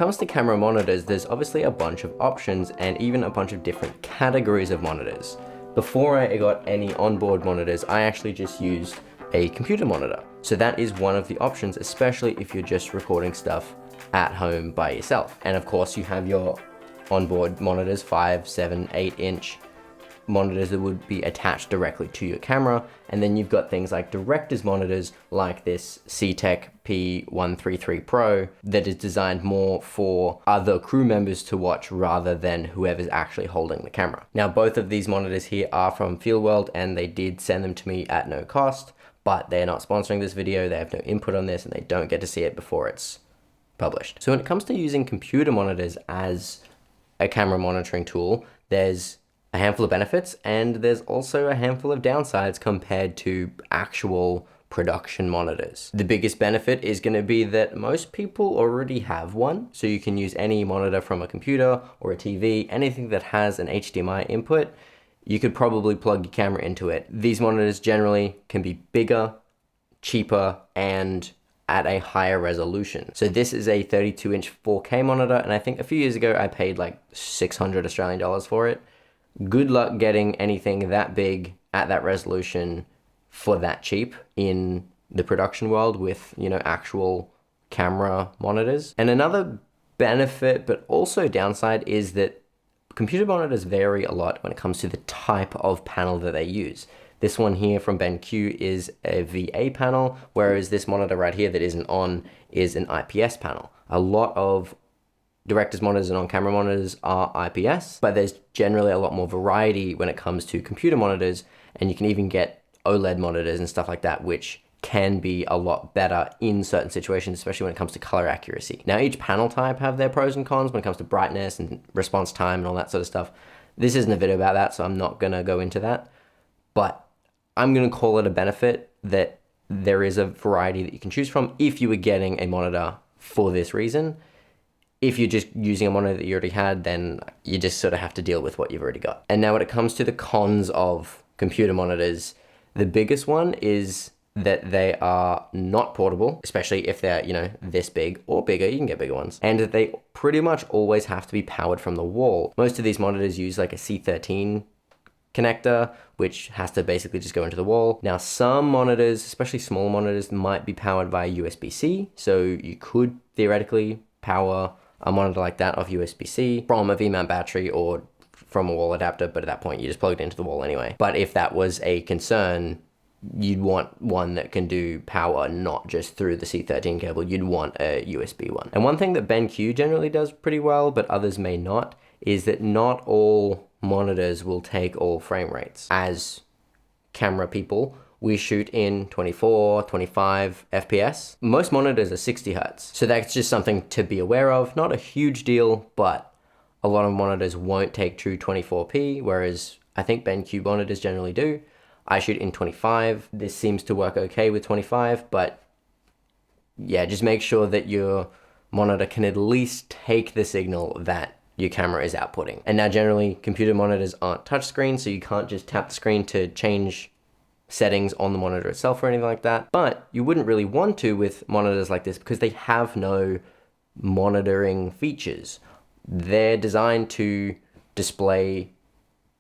comes to camera monitors, there's obviously a bunch of options and even a bunch of different categories of monitors. Before I got any onboard monitors, I actually just used a computer monitor. So that is one of the options, especially if you're just recording stuff at home by yourself. And of course you have your onboard monitors, 5, 7, 8-inch monitors that would be attached directly to your camera. And then you've got things like director's monitors like this Seetec P133 Pro that is designed more for other crew members to watch rather than whoever's actually holding the camera. Now, both of these monitors here are from Fieldworld and they did send them to me at no cost, but they're not sponsoring this video. They have no input on this and they don't get to see it before it's published. So when it comes to using computer monitors as a camera monitoring tool, there's a handful of benefits and there's also a handful of downsides compared to actual production monitors. The biggest benefit is going to be that most people already have one, so you can use any monitor from a computer or a TV, anything that has an HDMI input, you could probably plug your camera into it. These monitors generally can be bigger, cheaper, and at a higher resolution. So this is a 32-inch 4K monitor, and I think a few years ago I paid like 600 Australian dollars for it. Good luck getting anything that big at that resolution for that cheap in the production world with, you know, actual camera monitors. And another benefit, but also downside, is that computer monitors vary a lot when it comes to the type of panel that they use. This one here from BenQ is a VA panel, whereas this monitor right here that isn't on is an IPS panel. A lot of director's monitors and on-camera monitors are IPS, but there's generally a lot more variety when it comes to computer monitors, and you can even get OLED monitors and stuff like that, which can be a lot better in certain situations, especially when it comes to color accuracy. Now, each panel type have their pros and cons when it comes to brightness and response time and all that sort of stuff. This isn't a video about that, so I'm not gonna go into that, but I'm gonna call it a benefit that there is a variety that you can choose from if you were getting a monitor for this reason. If you're just using a monitor that you already had, then you just sort of have to deal with what you've already got. And now when it comes to the cons of computer monitors, the biggest one is that they are not portable, especially if they're, you know, this big or bigger. You can get bigger ones. And that they pretty much always have to be powered from the wall. Most of these monitors use like a C13 connector, which has to basically just go into the wall. Now, some monitors, especially small monitors, might be powered by USB-C. So you could theoretically power a monitor like that off USB-C from a V-mount battery or from a wall adapter, but at that point you just plug it into the wall anyway. But if that was a concern, you'd want one that can do power not just through the C13 cable, you'd want a USB one. And one thing that BenQ generally does pretty well, but others may not, is that not all monitors will take all frame rates. As camera people, we shoot in 24, 25 FPS. Most monitors are 60 Hertz. So that's just something to be aware of. Not a huge deal, but a lot of monitors won't take true 24p, whereas I think BenQ monitors generally do. I shoot in 25. This seems to work okay with 25, but yeah, just make sure that your monitor can at least take the signal that your camera is outputting. And now generally computer monitors aren't touchscreen, so you can't just tap the screen to change settings on the monitor itself or anything like that. But you wouldn't really want to with monitors like this because they have no monitoring features. They're designed to display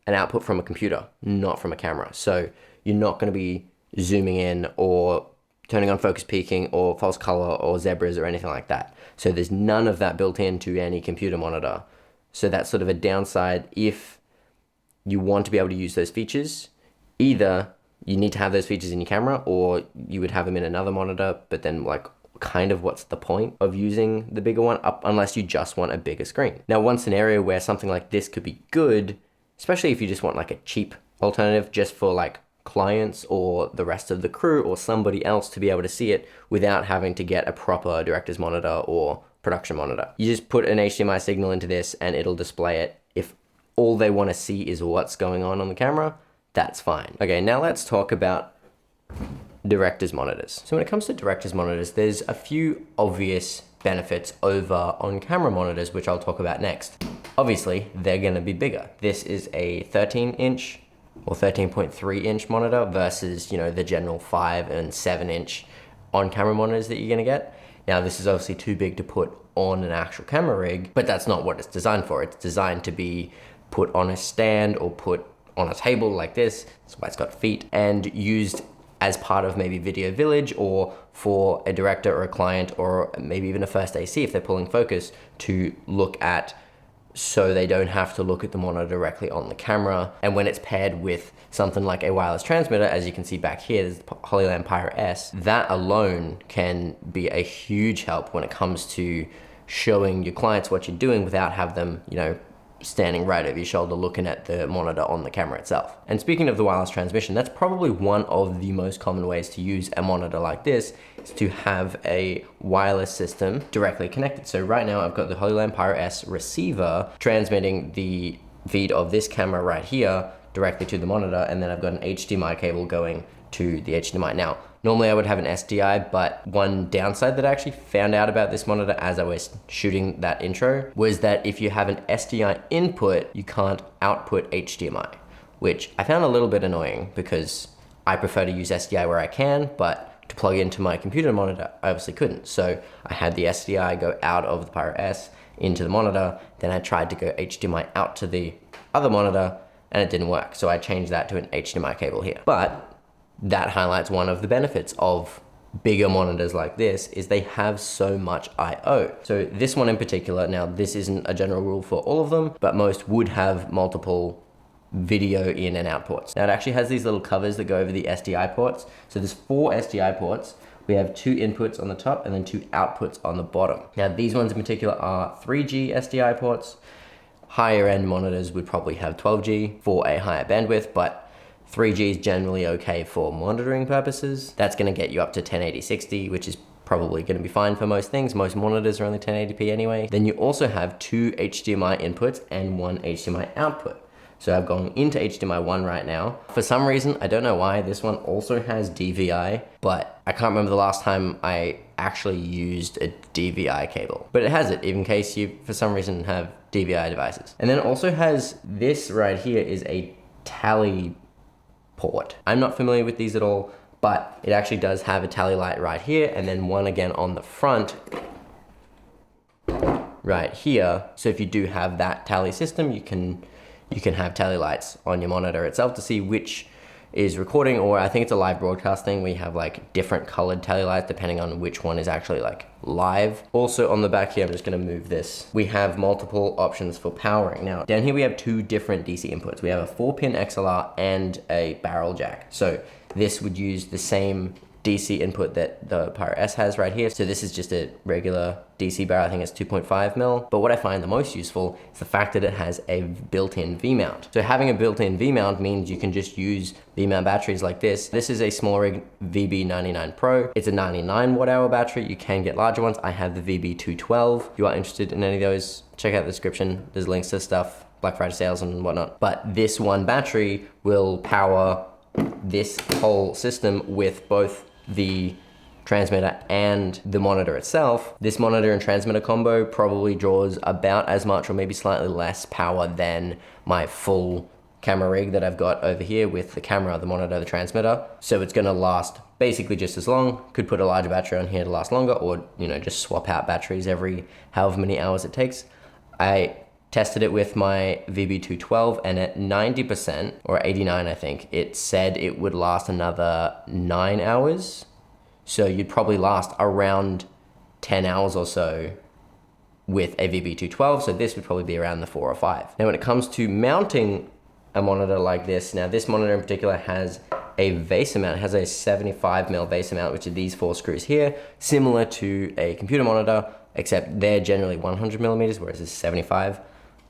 an output from a computer, not from a camera. So you're not going to be zooming in or turning on focus peaking or false color or zebras or anything like that. So there's none of that built into any computer monitor. So that's sort of a downside if you want to be able to use those features. Either you need to have those features in your camera or you would have them in another monitor, but then like kind of what's the point of using the bigger one up unless you just want a bigger screen. Now, one scenario where something like this could be good, especially if you just want like a cheap alternative just for like clients or the rest of the crew or somebody else to be able to see it without having to get a proper director's monitor or production monitor. You just put an HDMI signal into this and it'll display it. If all they want to see is what's going on the camera, that's fine. Okay, now let's talk about director's monitors. So when it comes to director's monitors, there's a few obvious benefits over on-camera monitors, which I'll talk about next. Obviously, they're gonna be bigger. This is a 13-inch or 13.3-inch monitor versus, you know, the general 5 and 7-inch on-camera monitors that you're gonna get. Now this is obviously too big to put on an actual camera rig, but that's not what it's designed for. It's designed to be put on a stand or put on a table like this. That's why it's got feet, and used as part of maybe Video Village, or for a director or a client, or maybe even a first AC if they're pulling focus, to look at, so they don't have to look at the monitor directly on the camera. And when it's paired with something like a wireless transmitter, as you can see back here, there's the Holyland Pyro S, that alone can be a huge help when it comes to showing your clients what you're doing without have them, you know, standing right over your shoulder looking at the monitor on the camera itself. And speaking of the wireless transmission, that's probably one of the most common ways to use a monitor like this, is to have a wireless system directly connected. So right now I've got the Holyland Pyro S receiver transmitting the feed of this camera right here directly to the monitor, and then I've got an HDMI cable going to the HDMI. Now, normally I would have an SDI, but one downside that I actually found out about this monitor as I was shooting that intro was that if you have an SDI input, you can't output HDMI, which I found a little bit annoying because I prefer to use SDI where I can, but to plug into my computer monitor, I obviously couldn't. So I had the SDI go out of the Pyro S into the monitor, then I tried to go HDMI out to the other monitor, and it didn't work. So I changed that to an HDMI cable here. But that highlights one of the benefits of bigger monitors like this, is they have so much I/O. So this one in particular, now this isn't a general rule for all of them, but most would have multiple video in and out ports. Now it actually has these little covers that go over the SDI ports. So there's 4 SDI ports. We have 2 inputs on the top and then 2 outputs on the bottom. Now these ones in particular are 3G SDI ports. Higher end monitors would probably have 12G for a higher bandwidth, but 3G is generally okay for monitoring purposes. That's gonna get you up to 1080-60, which is probably gonna be fine for most things. Most monitors are only 1080p anyway. Then you also have 2 HDMI inputs and 1 HDMI output. So I've gone into HDMI 1 right now. For some reason, I don't know why, this one also has DVI, but I can't remember the last time I actually used a DVI cable. But it has it, in case you, for some reason, have DVI devices. And then it also has this right here is a tally port. I'm not familiar with these at all, but it actually does have a tally light right here, and then one again on the front right here. So if you do have that tally system, you can have tally lights on your monitor itself to see which is recording, or I think it's a live broadcast thing. We have like different colored tally lights depending on which one is actually like live. Also on the back here, I'm just gonna move this. We have multiple options for powering. Now down here we have 2 different DC inputs. We have a 4-pin XLR and a barrel jack. So this would use the same DC input that the Pyro S has right here. So this is just a regular DC barrel, I think it's 2.5 mil. But what I find the most useful is the fact that it has a built-in V-mount. So having a built-in V-mount means you can just use V-mount batteries like this. This is a small rig VB99 Pro. It's a 99 watt-hour battery. You can get larger ones. I have the VB212. If you are interested in any of those, check out the description. There's links to stuff, Black Friday sales and whatnot. But this one battery will power this whole system with both the transmitter and the monitor itself. This monitor and transmitter combo probably draws about as much or maybe slightly less power than my full camera rig that I've got over here with the camera, the monitor, the transmitter. So it's gonna last basically just as long. Could put a larger battery on here to last longer, or just swap out batteries every however many hours it takes. I tested it with my VB212, and at 90% or 89 I think, it said it would last another 9 hours. So you'd probably last around 10 hours or so with a VB212, so this would probably be around the 4 or 5. Now when it comes to mounting a monitor like this, now this monitor in particular has a VESA mount. It has a 75mm VESA mount, which are these 4 screws here, similar to a computer monitor, except they're generally 100mm, whereas this is 75.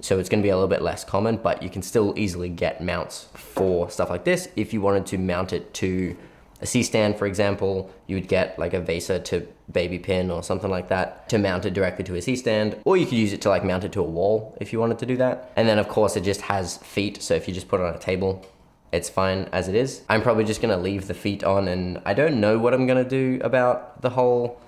So it's gonna be a little bit less common, but you can still easily get mounts for stuff like this. If you wanted to mount it to a C-stand, for example, you would get like a VESA to baby pin or something like that to mount it directly to a C-stand, or you could use it to like mount it to a wall if you wanted to do that. And then of course it just has feet, so if you just put it on a table, it's fine as it is. I'm probably just gonna leave the feet on, and I don't know what I'm gonna do about the whole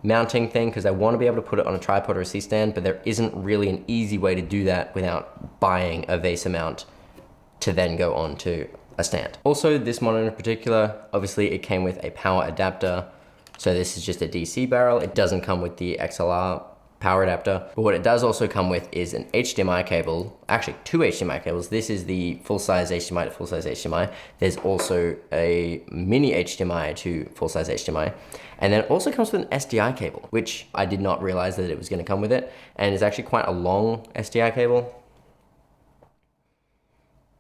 mounting thing, because I want to be able to put it on a tripod or a C-stand, but there isn't really an easy way to do that without buying a VESA mount to then go onto a stand. Also, this monitor in particular, obviously it came with a power adapter So this is just a DC barrel. It doesn't come with the XLR power adapter, but what it does also come with is an HDMI cable, actually 2 HDMI cables. This is the full-size HDMI to full-size HDMI. There's also a mini HDMI to full-size HDMI. And then it also comes with an SDI cable, which I did not realize that it was gonna come with it. And it's actually quite a long SDI cable.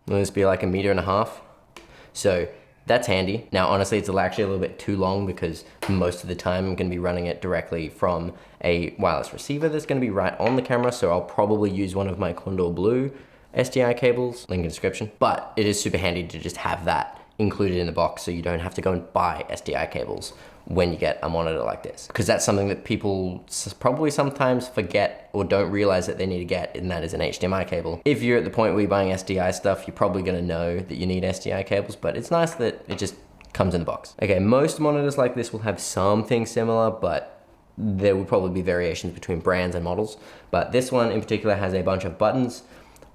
Will this be like 1.5 meters? So that's handy. Now, honestly, it's actually a little bit too long because most of the time I'm gonna be running it directly from a wireless receiver that's gonna be right on the camera. So I'll probably use one of my Condor Blue SDI cables, link in description. But it is super handy to just have that included in the box so you don't have to go and buy SDI cables when you get a monitor like this. Because that's something that people probably sometimes forget or don't realize that they need to get, and that is an HDMI cable. If you're at the point where you're buying SDI stuff, you're probably gonna know that you need SDI cables, but it's nice that it just comes in the box. Okay, most monitors like this will have something similar, but there will probably be variations between brands and models. But this one in particular has a bunch of buttons.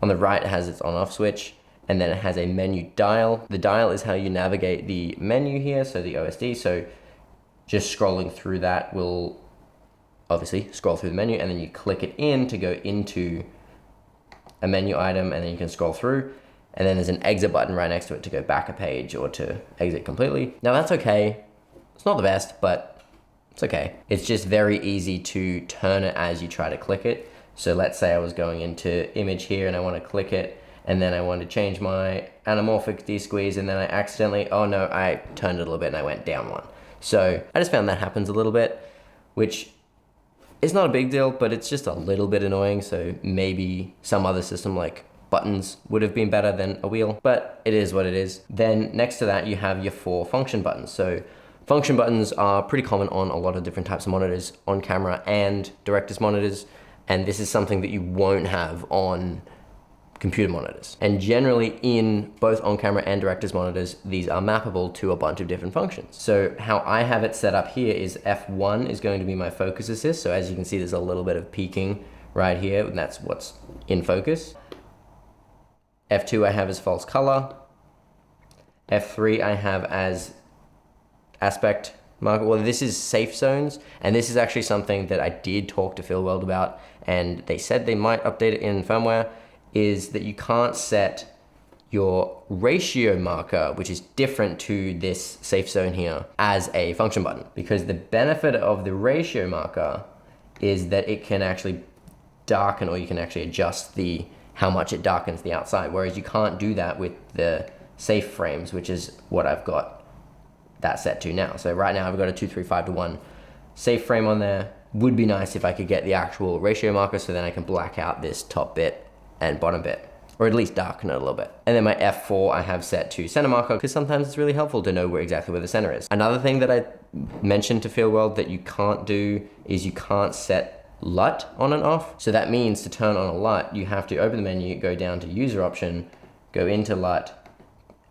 On the right, it has its on-off switch, and then it has a menu dial. The dial is how you navigate the menu here, so the OSD. So just scrolling through that will obviously scroll through the menu, and then you click it in to go into a menu item, and then you can scroll through. And then there's an exit button right next to it to go back a page or to exit completely. Now that's okay. It's not the best, but it's okay. It's just very easy to turn it as you try to click it. So let's say I was going into image here and I want to click it, and then I want to change my anamorphic de-squeeze, and then I accidentally, oh no, I turned it a little bit and I went down one. So I just found that happens a little bit, which is not a big deal, but it's just a little bit annoying. So maybe some other system like buttons would have been better than a wheel, but it is what it is. Then next to that, you have your 4 function buttons. So function buttons are pretty common on a lot of different types of monitors, on camera and director's monitors. And this is something that you won't have on computer monitors. And generally in both on-camera and director's monitors, these are mappable to a bunch of different functions. So how I have it set up here is F1 is going to be my focus assist. So as you can see, there's a little bit of peaking right here, and that's what's in focus. F2 I have as false color. F3 I have as aspect marker. Well, this is safe zones, and this is actually something that I did talk to Philweld about, and they said they might update it in firmware, is that you can't set your ratio marker, which is different to this safe zone here, as a function button. Because the benefit of the ratio marker is that it can actually darken, or you can actually adjust how much it darkens the outside, whereas you can't do that with the safe frames, which is what I've got that set to now. So right now I've got a 235:1 safe frame on there. Would be nice if I could get the actual ratio marker, so then I can black out this top bit and bottom bit, or at least darken it a little bit. And then my F4 I have set to center marker, because sometimes it's really helpful to know exactly where the center is. Another thing that I mentioned to Philweld that you can't do is you can't set LUT on and off. So that means to turn on a LUT, you have to open the menu, go down to user option, go into LUT,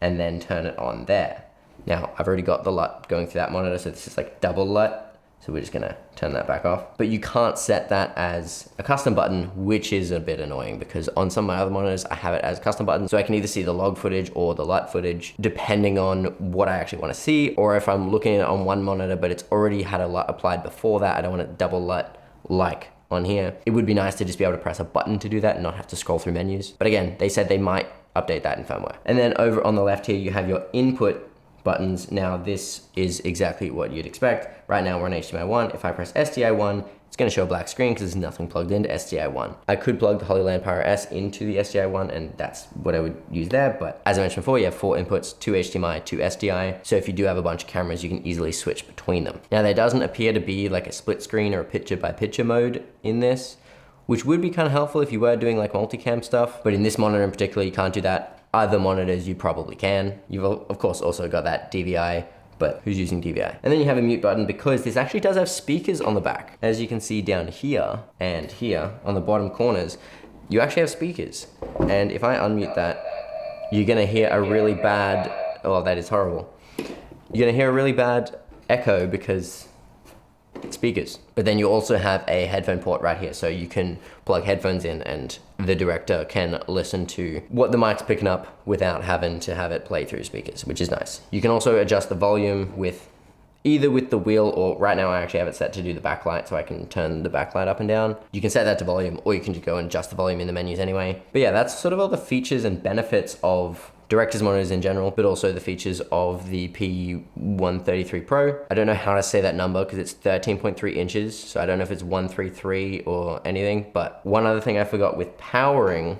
and then turn it on there. Now, I've already got the LUT going through that monitor, so this is like double LUT. So we're just gonna turn that back off. But you can't set that as a custom button, which is a bit annoying, because on some of my other monitors, I have it as a custom button. So I can either see the log footage or the LUT footage, depending on what I actually wanna see, or if I'm looking at it on one monitor, but it's already had a LUT applied before that, I don't want it double LUT like on here. It would be nice to just be able to press a button to do that and not have to scroll through menus. But again, they said they might update that in firmware. And then over on the left here, you have your input buttons. Now this is exactly what you'd expect. Right now we're on HDMI 1. If I press SDI 1, it's gonna show a black screen because there's nothing plugged into SDI 1. I could plug the Holyland Pyro S into the SDI 1, and that's what I would use there. But as I mentioned before, you have 4 inputs, 2 HDMI, 2 SDI. So if you do have a bunch of cameras, you can easily switch between them. Now there doesn't appear to be like a split screen or a picture by picture mode in this, which would be kind of helpful if you were doing like multicam stuff. But in this monitor in particular, you can't do that. Other monitors you probably can. You've of course also got that DVI, but who's using DVI? And then you have a mute button, because this actually does have speakers on the back. As you can see down here and here on the bottom corners, you actually have speakers. And if I unmute that, you're gonna hear a really bad, oh, that is horrible. You're gonna hear a really bad echo because speakers. But then you also have a headphone port right here, so you can plug headphones in and the director can listen to what the mic's picking up without having to have it play through speakers, which is nice. You can also adjust the volume with either with the wheel, or right now I actually have it set to do the backlight, so I can turn the backlight up and down. You can set that to volume, or you can just go and adjust the volume in the menus anyway. But yeah, that's sort of all the features and benefits of director's monitors in general, but also the features of the P133 Pro. I don't know how to say that number because it's 13.3 inches, so I don't know if it's 133 or anything. But one other thing I forgot with powering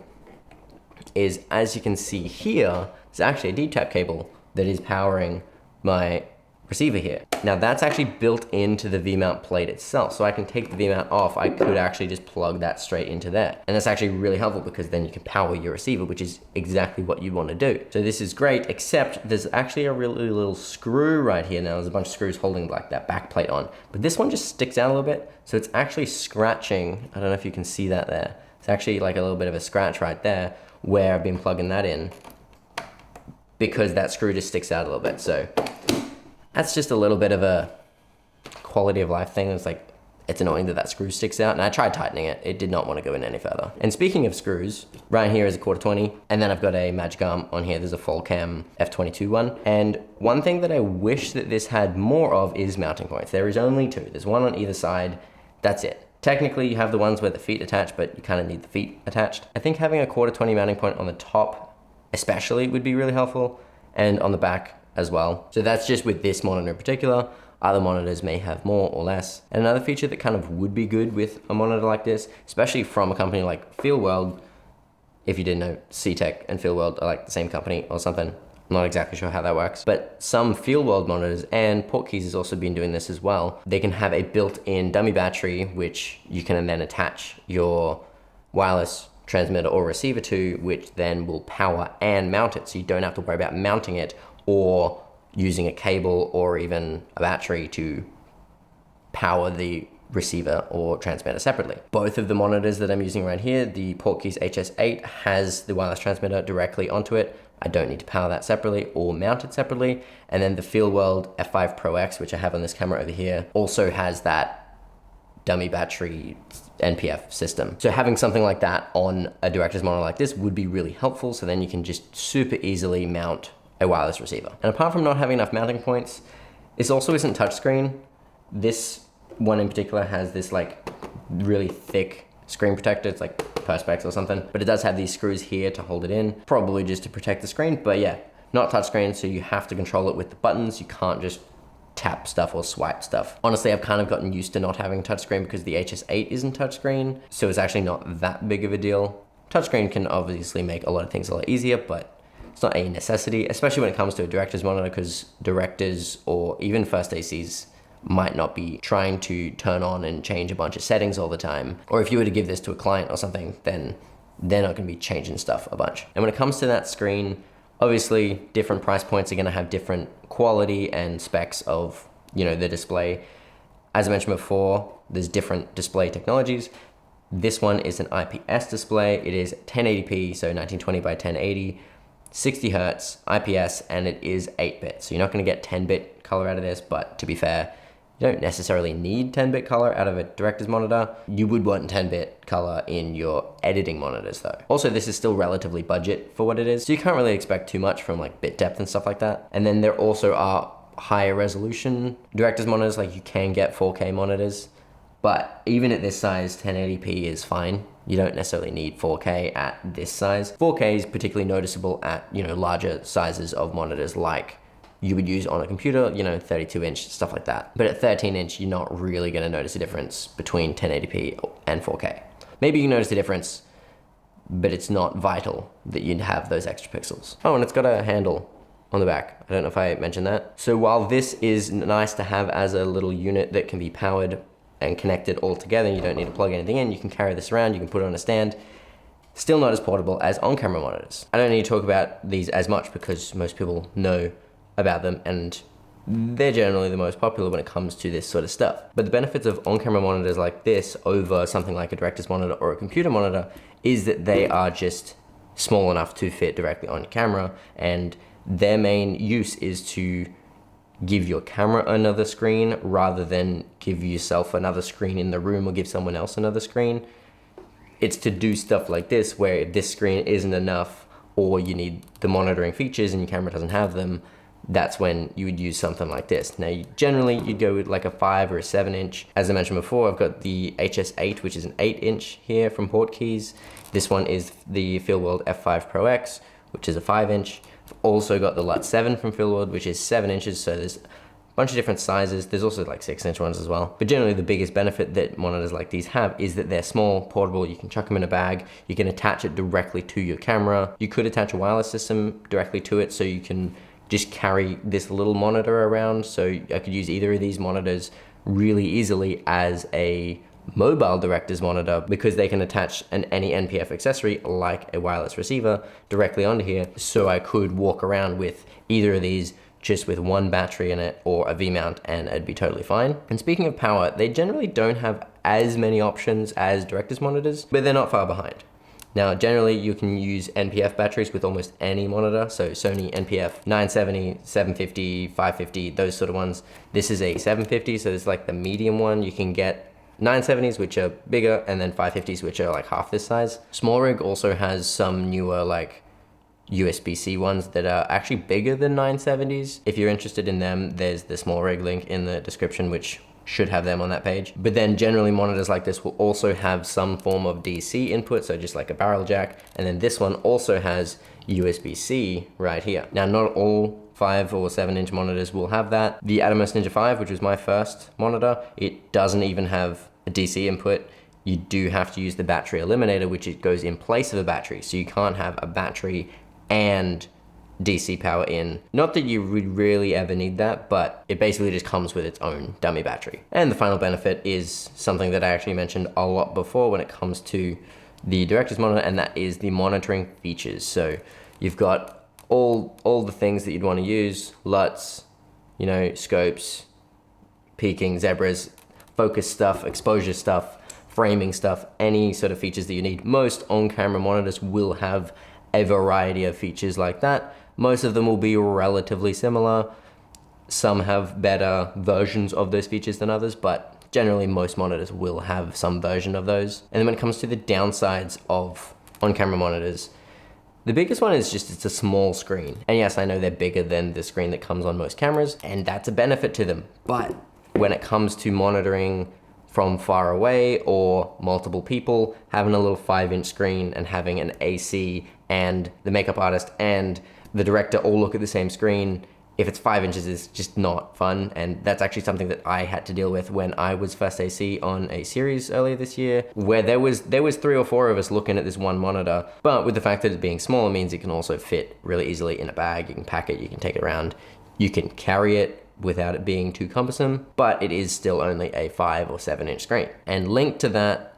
is, as you can see here, there's actually a D-tap cable that is powering my receiver here. Now that's actually built into the V-mount plate itself. So I can take the V-mount off, I could actually just plug that straight into there. And that's actually really helpful because then you can power your receiver, which is exactly what you want to do. So this is great, except there's actually a really little screw right here. Now there's a bunch of screws holding like that back plate on, but this one just sticks out a little bit. So it's actually scratching. I don't know if you can see that there. It's actually like a little bit of a scratch right there where I've been plugging that in, because that screw just sticks out a little bit. So that's just a little bit of a quality of life thing. It's like, it's annoying that that screw sticks out, and I tried tightening it. It did not want to go in any further. And speaking of screws, right here is a 1/4-20, and then I've got a magic arm on here. There's a full cam F22 one. And one thing that I wish that this had more of is mounting points. There is only 2. There's one on either side. That's it. Technically, you have the ones where the feet attach, but you kind of need the feet attached. I think having a 1/4-20 mounting point on the top especially would be really helpful, and on the back as well. So that's just with this monitor in particular. Other monitors may have more or less. And another feature that kind of would be good with a monitor like this, especially from a company like FieldWorld, if you didn't know, Seetec and FieldWorld are like the same company or something. I'm not exactly sure how that works, but some FieldWorld monitors, and Portkeys has also been doing this as well, they can have a built-in dummy battery, which you can then attach your wireless transmitter or receiver to, which then will power and mount it. So you don't have to worry about mounting it or using a cable or even a battery to power the receiver or transmitter separately. Both of the monitors that I'm using right here, the Portkeys HS8 has the wireless transmitter directly onto it. I don't need to power that separately or mount it separately. And then the FieldWorld F5 Pro X, which I have on this camera over here, also has that dummy battery NPF system. So having something like that on a director's monitor like this would be really helpful. So then you can just super easily mount a wireless receiver. And apart from not having enough mounting points, this also isn't touchscreen. This one in particular has this like really thick screen protector. It's like Perspex or something, but it does have these screws here to hold it in, probably just to protect the screen. But yeah, not touchscreen, so you have to control it with the buttons. You can't just tap stuff or swipe stuff. Honestly, I've kind of gotten used to not having touchscreen because the HS8 isn't touchscreen, so it's actually not that big of a deal. Touchscreen can obviously make a lot of things a lot easier, but it's not a necessity, especially when it comes to a director's monitor, because directors or even first ACs might not be trying to turn on and change a bunch of settings all the time. Or if you were to give this to a client or something, then they're not gonna be changing stuff a bunch. And when it comes to that screen, obviously different price points are gonna have different quality and specs of, you know, the display. As I mentioned before, there's different display technologies. This one is an IPS display. It is 1080p, so 1920 by 1080, 60 hertz, IPS, and it is 8-bit. So you're not gonna get 10-bit color out of this, but to be fair, you don't necessarily need 10-bit color out of a director's monitor. You would want 10-bit color in your editing monitors though. Also, this is still relatively budget for what it is, so you can't really expect too much from like bit depth and stuff like that. And then there also are higher resolution director's monitors, like you can get 4K monitors, but even at this size, 1080p is fine. You don't necessarily need 4K at this size. 4K is particularly noticeable at, you know, larger sizes of monitors like you would use on a computer, you know, 32-inch, stuff like that. But at 13-inch, you're not really gonna notice a difference between 1080p and 4K. Maybe you can notice a difference, but it's not vital that you'd have those extra pixels. Oh, and it's got a handle on the back. I don't know if I mentioned that. So while this is nice to have as a little unit that can be powered and connected all together, you don't need to plug anything in, you can carry this around, you can put it on a stand, still not as portable as on-camera monitors. I don't need to talk about these as much because most people know about them and they're generally the most popular when it comes to this sort of stuff. But the benefits of on-camera monitors like this over something like a director's monitor or a computer monitor is that they are just small enough to fit directly on your camera, and their main use is to give your camera another screen rather than give yourself another screen in the room or give someone else another screen. It's to do stuff like this where if this screen isn't enough or you need the monitoring features and your camera doesn't have them, that's when you would use something like this. Now, generally you'd go with like a 5 or a 7 inch. As I mentioned before, I've got the HS8, which is an 8 inch here from Portkeys. This one is the Fieldworld F5 Pro X, which is a 5 inch. I've also got the LUT 7 from Fieldworld, which is 7 inches. So there's a bunch of different sizes. There's also like 6 inch ones as well. But generally the biggest benefit that monitors like these have is that they're small, portable. You can chuck them in a bag. You can attach it directly to your camera. You could attach a wireless system directly to it, so you can just carry this little monitor around. So I could use either of these monitors really easily as a mobile director's monitor, because they can attach any NPF accessory like a wireless receiver directly onto here. So I could walk around with either of these just with one battery in it or a V-mount, and it'd be totally fine. And speaking of power, they generally don't have as many options as director's monitors, but they're not far behind. Now, generally you can use NPF batteries with almost any monitor. So Sony NPF 970, 750, 550, those sort of ones. This is a 750, so it's like the medium one. You can get 970s, which are bigger, and then 550s, which are like half this size. SmallRig also has some newer like USB-C ones that are actually bigger than 970s. If you're interested in them, there's the SmallRig link in the description, which should have them on that page. But then generally monitors like this will also have some form of DC input, so just like a barrel jack. And then this one also has USB-C right here. Now, not all 5 or 7 inch monitors will have that. The Atomos Ninja 5, which was my first monitor, it doesn't even have a DC input. You do have to use the battery eliminator, which it goes in place of a battery. So you can't have a battery and DC power in. Not that you would really ever need that, but it basically just comes with its own dummy battery. And the final benefit is something that I actually mentioned a lot before when it comes to the director's monitor, and that is the monitoring features. So you've got all the things that you'd want to use: LUTs, you know, scopes, peaking, zebras, focus stuff, exposure stuff, framing stuff, any sort of features that you need. Most on-camera monitors will have a variety of features like that. Most of them will be relatively similar. Some have better versions of those features than others, but generally most monitors will have some version of those. And then when it comes to the downsides of on-camera monitors, the biggest one is just it's a small screen. And yes, I know they're bigger than the screen that comes on most cameras, and that's a benefit to them. But when it comes to monitoring from far away or multiple people, having a little 5-inch screen and having an AC and the makeup artist and the director all look at the same screen, if it's 5 inches, is just not fun. And that's actually something that I had to deal with when I was first AC on a series earlier this year, where there was 3 or 4 of us looking at this one monitor. But with the fact that it's being smaller means it can also fit really easily in a bag. You can pack it, you can take it around, you can carry it without it being too cumbersome, but it is still only a 5 or 7 inch screen. And linked to that,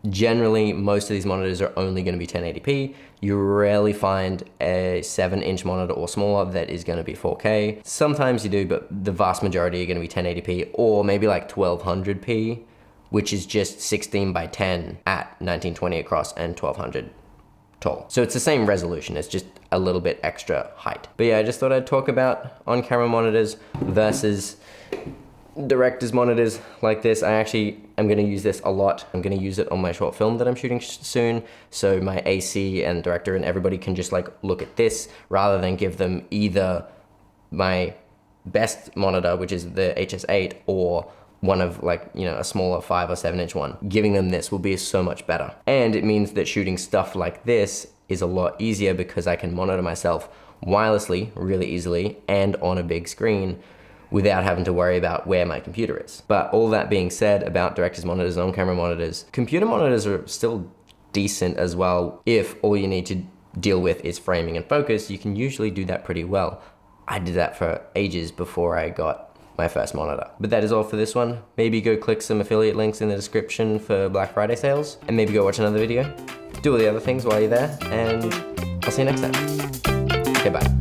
generally most of these monitors are only going to be 1080p. You rarely find a 7-inch monitor or smaller that is going to be 4K. Sometimes you do, but the vast majority are going to be 1080p or maybe like 1200p, which is just 16 by 10 at 1920 across and 1200 tall. So it's the same resolution, it's just a little bit extra height. But yeah, I just thought I'd talk about on-camera monitors versus director's monitors like this. I actually am going to use this a lot. I'm going to use it on my short film that I'm shooting soon, so my AC and director and everybody can just like look at this rather than give them either my best monitor, which is the HS8, or one of like, you know, a smaller 5 or 7 inch one. Giving them this will be so much better. And it means that shooting stuff like this is a lot easier because I can monitor myself wirelessly really easily and on a big screen without having to worry about where my computer is. But all that being said about director's monitors and on-camera monitors, computer monitors are still decent as well. If all you need to deal with is framing and focus, you can usually do that pretty well. I did that for ages before I got my first monitor. But that is all for this one. Maybe go click some affiliate links in the description for Black Friday sales, and maybe go watch another video. Do all the other things while you're there, and I'll see you next time. Okay, bye.